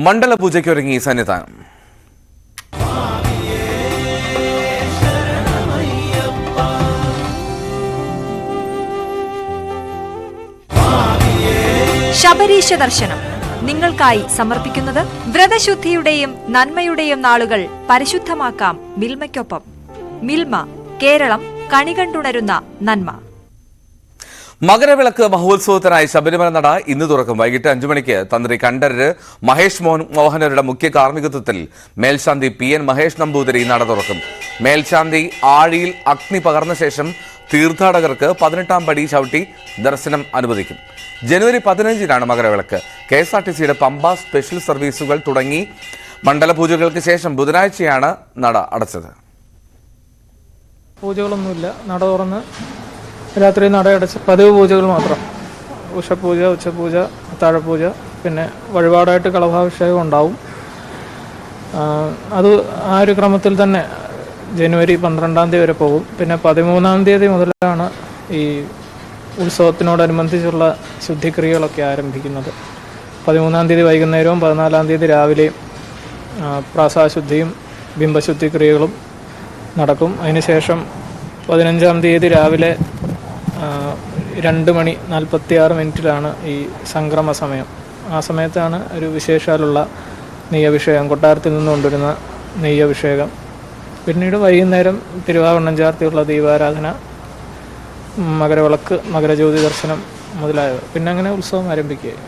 മണ്ഡലപൂജയ്ക്കൊരുങ്ങി സന്നിധാനം. ശബരീശ ദർശനം നിങ്ങൾക്കായി സമർപ്പിക്കുന്നത് വ്രതശുദ്ധിയുടെയും നന്മയുടെയും നാളുകൾ പരിശുദ്ധമാക്കാം മിൽമയ്ക്കൊപ്പം. മിൽമ, കേരളം കണികണ്ടുണരുന്ന നന്മ. മകരവിളക്ക് മഹോത്സവത്തിനായി ശബരിമല നട ഇന്ന് തുറക്കും. വൈകിട്ട് 5 മണിക്ക് തന്ത്രി കണ്ഠരര് മഹേഷ് മോഹനരുടെ മുഖ്യ കാർമ്മികത്വത്തിൽ മേൽശാന്തി PN മഹേഷ് നമ്പൂതിരി നട തുറക്കും. മേൽശാന്തി ആഴിയിൽ അഗ്നി പകർന്ന ശേഷം തീർത്ഥാടകർക്ക് 18ാം പടി ചവിട്ടി ദർശനം അനുവദിക്കും. ജനുവരി 15-നാണ് മകരവിളക്ക്. KSRTCയുടെ പമ്പ സ്പെഷ്യൽ സർവീസുകൾ തുടങ്ങി മണ്ഡലപൂജകൾക്ക് ശേഷം ബുധനാഴ്ചയാണ് നട അടച്ചത്. പൂജകളൊന്നുമില്ല. നട തുറന്ന് രാത്രി നടയടച്ച് പതിവ് പൂജകൾ മാത്രം. ഉഷപൂജ, ഉച്ചപൂജ, അത്താഴപൂജ, പിന്നെ വഴിപാടായിട്ട് കളഭാഭിഷേകം ഉണ്ടാവും. അത് ആ ഒരു ക്രമത്തിൽ തന്നെ ജനുവരി 12-ാം തീയതി വരെ പോകും. പിന്നെ 13-ാം തീയതി മുതലാണ് ഈ ഉത്സവത്തിനോടനുബന്ധിച്ചുള്ള ശുദ്ധിക്രിയകളൊക്കെ ആരംഭിക്കുന്നത്. 13-ാം തീയതി വൈകുന്നേരവും 14-ാം തീയതി രാവിലെയും പ്രാസാശുദ്ധിയും ബിംബശുദ്ധിക്രിയകളും നടക്കും. അതിനുശേഷം 15-ാം തീയതി രാവിലെ 2:46 ഈ സംക്രമ സമയം. ആ സമയത്താണ് ഒരു വിശേഷാലുള്ള നെയ്യഭിഷേകം, കൊട്ടാരത്തിൽ നിന്ന് കൊണ്ടുവരുന്ന നെയ്യഭിഷേകം. പിന്നീട് വൈകുന്നേരം തിരുവാഭരണം ചാർത്തിയുള്ള ദീപാരാധന, മകരവിളക്ക്, മകരജ്യോതി ദർശനം മുതലായവ. പിന്നെ അങ്ങനെ ഉത്സവം ആരംഭിക്കുകയായി.